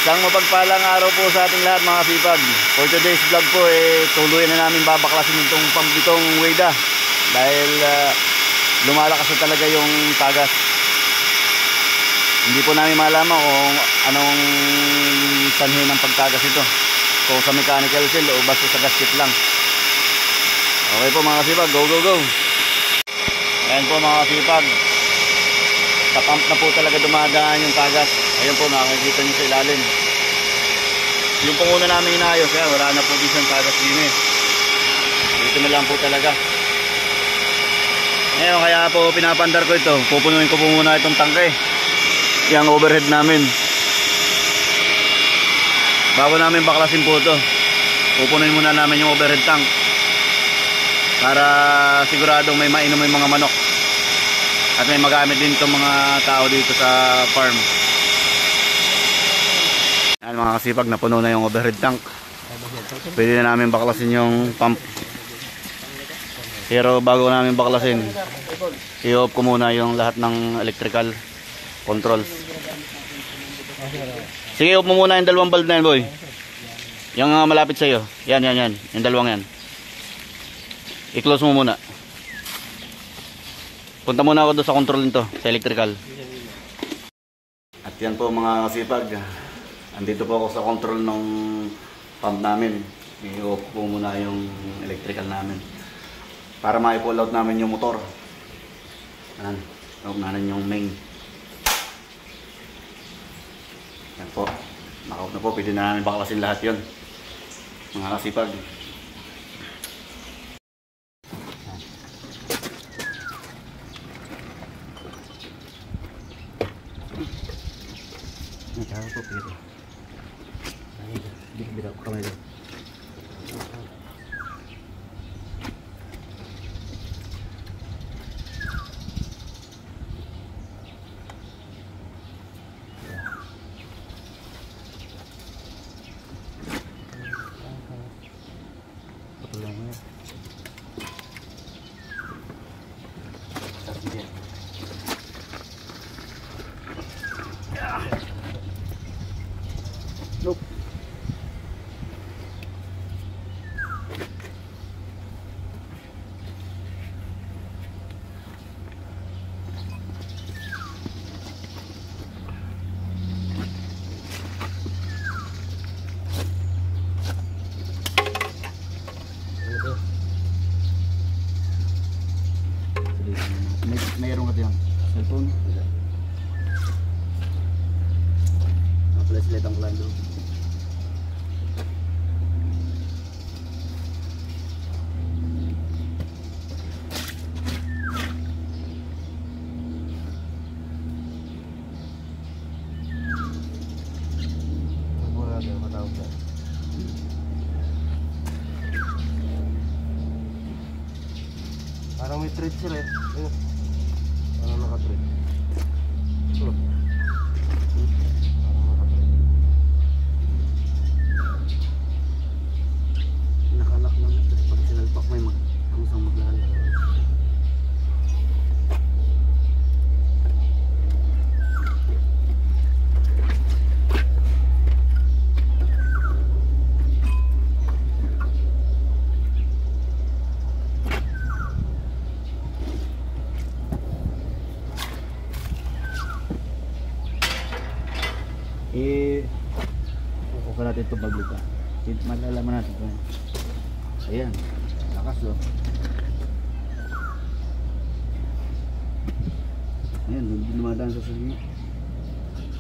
Isang mapagpalang araw po sa ating lahat mga sipag. For today's vlog po tuluyan na namin babaklasin itong pump itong Weda dahil lumalakas na talaga yung tagas. Hindi po namin malaman kung anong sanhi ng pagtagas ito, kung sa mechanical seal o basta sa gasket lang. Okay po mga sipag, go go go. Ayan po mga sipag, sa pump na po talaga dumadaan yung tagas. Ayun po, nakikita nyo sa ilalim. Yung panguna namin inayos, wala na po din tagas din eh. Dito na lang po talaga. Ngayon, kaya po pinapandar ko ito. Pupunuin ko po muna itong tangke, yung overhead namin. Bago namin baklasin po ito, pupunuin muna namin yung overhead tank para siguradong may mainom yung mga manok at may magamit din itong mga tao dito sa farm. Yan mga kasipag, napuno na yung overhead tank. Pwede na namin baklasin yung pump. Pero bago namin baklasin, i-off ko muna yung lahat ng electrical controls. Sige, off mo muna yung dalawang bulb na yan, boy. Yung malapit sa'yo. Yan. Yung dalawang yan. I-close mo muna. Punta muna ako doon sa control nito, sa electrical. At yan po mga kasipag, andito po ako sa control ng pump namin. I-off po muna yung electrical namin para ma-pull out namin yung motor. Ayan, off namin yung main. Yan po, naka-off na po. Pwede na namin baklasin lahat yun mga kasipag. Nagkakaw po pwede. Bira ko kamay doon. Patulang mo yan. Nope. Mayroon ka diyan cellphone? Wala. Flashlight ang klando. Parang may thread sila eh. Parang naka-thread. Parang naka-thread. Nakalak lang ito. Pag sinalpak may hanggang maglala. Kukuha natin ito bago pa. Malalaman natin ito. Ayan, lakas o. Ayan, dumadaan sa sili.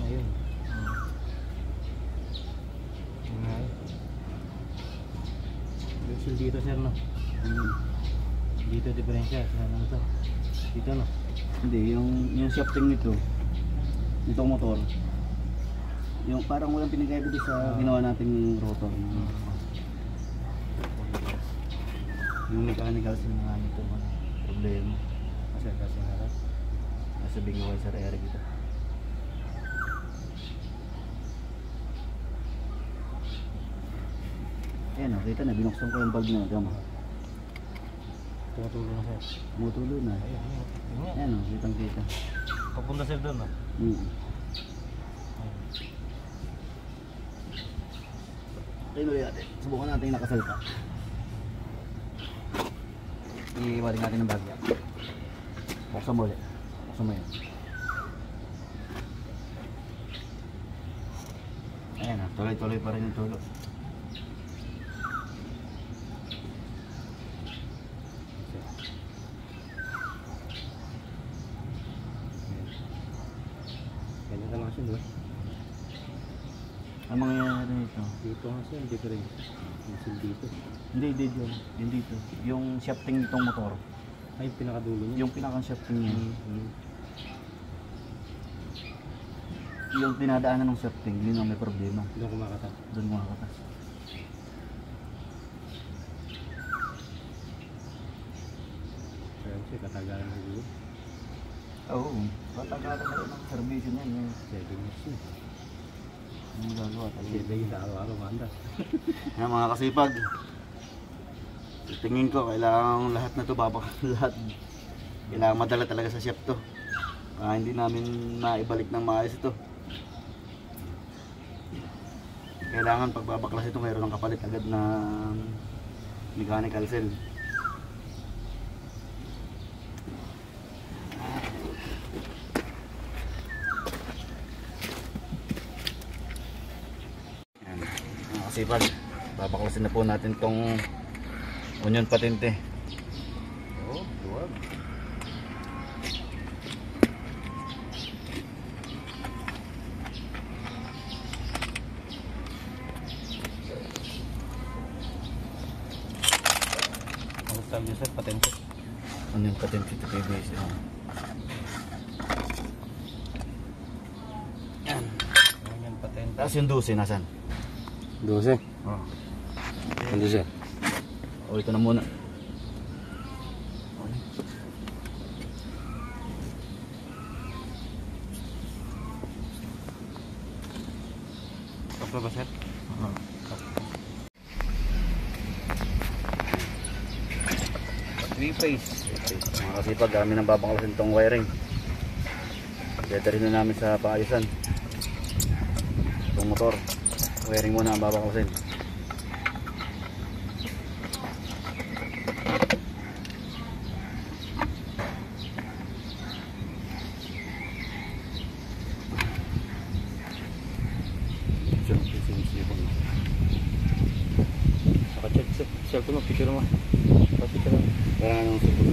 Ayan. Yung dito sir no? Dito diferensya sa ano ito? Dito no? Hindi, yung shafting nito, itong motor, yung parang walang pinag-ibig sa ginawa nating rotor. Yung mechanical sa mga nito problema kasi harap nasa bingaway sa Eric ito. Ayan o, kita na, binuksan ko yung bulb na gama. Tumutulo na sir. Tumutulo na. Ayan o, kitang kita. Papunta sir doon o? Tinuloy natin. Subukan natin yung nakasalpa. Iwaling natin ng bagya. Buksan mo ulit. Buksan mo yun. Ayan na, tuloy-tuloy pa rin yung tulo. Ganyan ka lang siya, diba? Ang mangyayari nito? Dito nga siya, hindi ko rin. Dito. Hindi dito. Yung shafting nitong motor. Ay, yung pinakadulo niya? Yung pinaka-shafting niya. Yung tinadaanan ng shafting, yun ang may problema. Doon kumakatas. Doon kumakatas. Kaya siya, katagalan ng gulo. Oo, patagalan na rin ang servisyo niya. 7 years yun. Ang magagawa talaga. 7 years, araw-araw manda. Yan mga kasipag. Tingin ko, kailangan lahat na ito lahat. Kailangan madala talaga sa shop to. Hindi namin maibalik ng maayos ito. Kailangan pagbabaklas ito mayroon ng kapalit agad na mechanical cell. Yan, mga kasipag, babaklasin na po natin tong union patente. Oh, luwag. Tawag niya sir, patente. Ano yung patente ito PBS? Yan. Ano yan, patente? Tapos yung 12 nasan? 12? Oh. Hindi sir. O ito na muna. Tapos ba sir? Three-phase. Mga kasipag, kami nang babaklasin itong wiring. Dadalhin na namin sa paayusan. Itong motor. Wiring muna ang babaklasin. Naka-check sir. Cellphone mo, picture mo. Picture mo. Kaya nga nung support.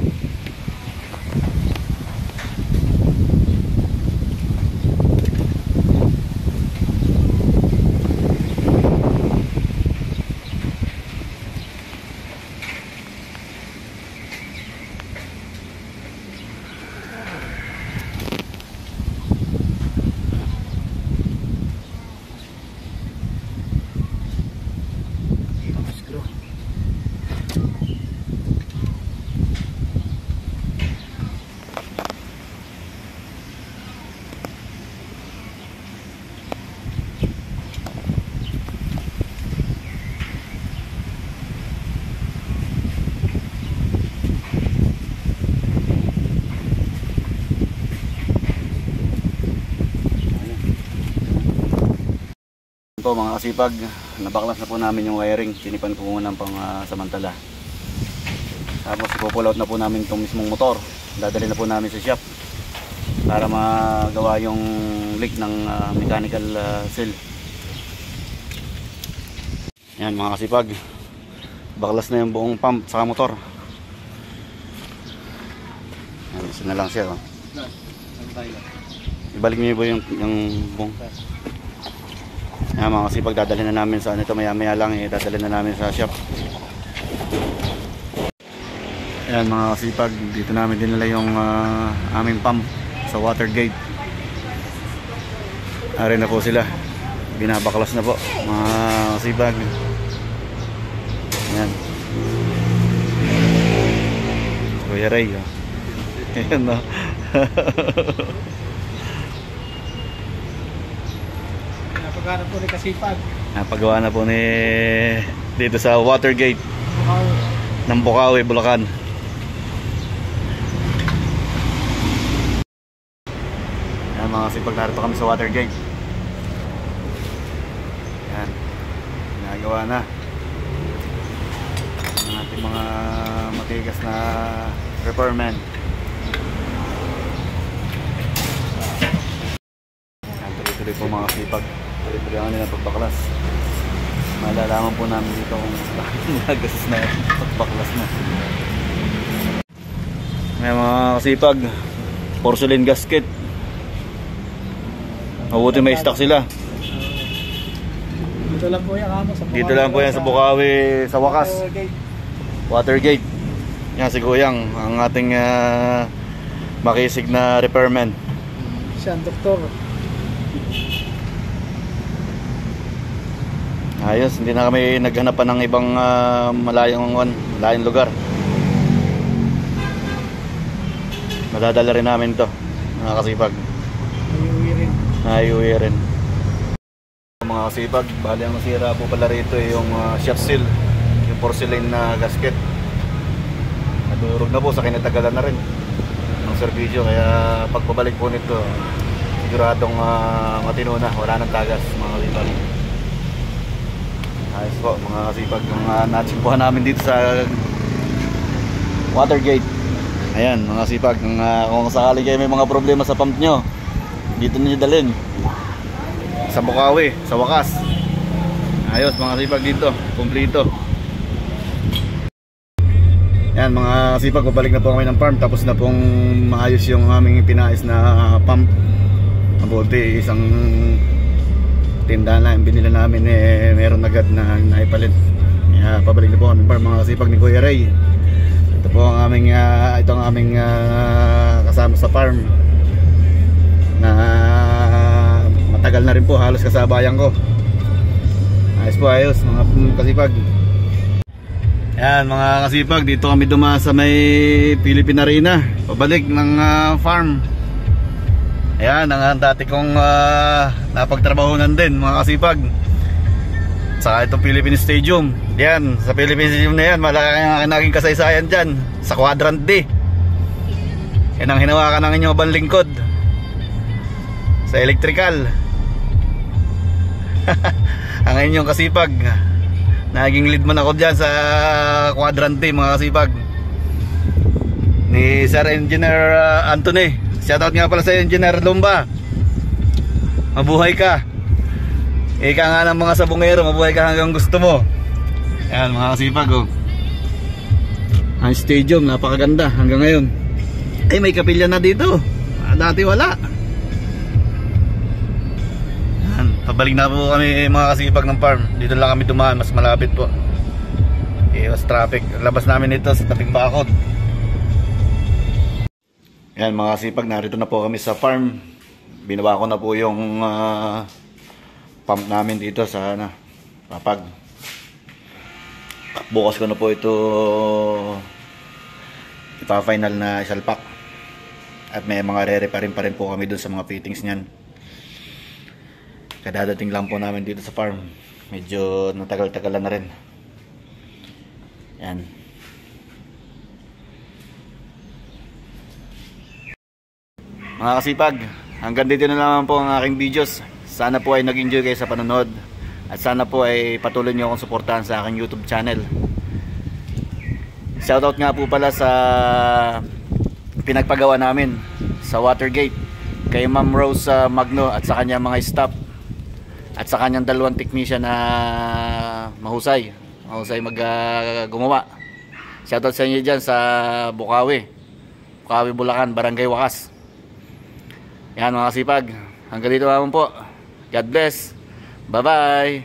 Po mga kasipag, nabaklas na po namin yung wiring. Sinipan ko muna pang samantala. Tapos ipo-pull out na po namin itong mismong motor. Dadali na po namin sa shop para magawa yung leak ng mechanical seal. Yan mga kasipag, baklas na yung buong pump sa motor. Yan, isa na lang siya. Oh. Ibalik niyo po yung buong. Yan mga kasipag, dadalhin na namin sa ito maya maya lang, dadalhin na namin sa shop. Yan mga kasipag, dito namin dinala yung aming pump sa water gate. Ari na po sila, binabaklas na po mga kasipag. Yan Kuya Ray, oh. Yan no. Napagawa na po ni Kasipag. Napagawa na po ni dito sa water gate ng Bukawi, Bulacan. Yan mga kasipag, narito kami sa water gate. Yan, ginagawa ginagawa na ang ating mga matigas na repairman. Tuloy-tuloy po mga sipag, tuloy-tuloy ang nilang pagbaklas. Malalaman po namin dito kung bakit nagagas na pagbaklas na. May mga kasipag, porcelain gasket. Mabuti may stock sila. Dito lang po yan, Dito lang po yan sa Bukawi, sa wakas. Watergate. Yan si Kuyang, ang ating makisig na repairman. Siya ang doktor. Ayos, hindi na kami naghanapan ng ibang malayong lugar. Madadala rin namin to, mga kasipag. Ayuwi rin. Mga kasipag, bali ang nasira po pala rito yung shot seal, yung porcelain na gasket. Nadurog na po, sa kinatagalan na rin ng serbisyo, kaya pagpabalik po nito siguradong matino na, wala nang tagas mga kasipag. Ayos po mga kasipag, yung natsimpuhan namin dito sa Watergate. Ayan mga kasipag, kung sakali kayo may mga problema sa pump nyo, dito nyo dalhin sa Bukawi, sa wakas. Ayos mga kasipag, dito kumplito. Yan mga kasipag, babalik na po kami ng farm, tapos na pong maayos yung aming pinais na pump. Mabuti isang tindahan na yung binila namin meron agad na naipalit. Kaya pabalik na po kami ng farm mga kasipag ni Kuya Ray. Ito po ang aming kasama sa farm na matagal na rin po, halos kasabayan ko. Ayos po, ayos mga kasipag. Yan mga kasipag, dito kami dumaan sa may Philippine Arena, pabalik ng farm. Ayan ang dati kong napagtrabahunan din mga kasipag. Saka itong Philippine Stadium. Yan, sa Philippine Stadium na yan, malaki ang naging kasaysayan dyan sa Quadrant D. Yan ang hinawakan ng inyong abang lingkod sa electrical. Ang inyong kasipag, naging leadman ako dyan sa Quadrant D mga kasipag, ni Sir Engineer Anthony. Shoutout nga pala sa Engineer Lumba, mabuhay ka. Ika nga ng mga sabungero, mabuhay ka hanggang gusto mo. Yan mga kasipag, oh. Ang stadium, napakaganda hanggang ngayon. Ay may kapilya na dito, dati wala. Yan, pabalik na po kami mga kasipag ng farm. Dito lang kami dumaan, mas malapit po. Iwas traffic. Labas namin ito sa tabing bakod. Yan mga kasipag, narito na po kami sa farm. Binawa ko na po yung pump namin dito sa papag. Bukas ko na po ito ipa-final na isalpak. At may mga re-reparin pa rin po kami dun sa mga fittings niyan. Kadadating lang po namin dito sa farm. Medyo natagal-tagalan na rin. Yan. Mga kasipag, hanggang dito na naman po ang aking videos. Sana po ay nag-enjoy kayo sa panonood. At sana po ay patuloy nyo akong suportahan sa aking YouTube channel. Shoutout nga po pala sa pinagpagawa namin sa Watergate, kay Ma'am Rose Magno at sa kanyang mga staff, at sa kanyang dalawang technician na mahusay gumawa. Shoutout sa inyo dyan sa Bukawi, Bulacan, Barangay Wakas. Yan mga kasipag, hanggang dito naman po. God bless. Bye bye.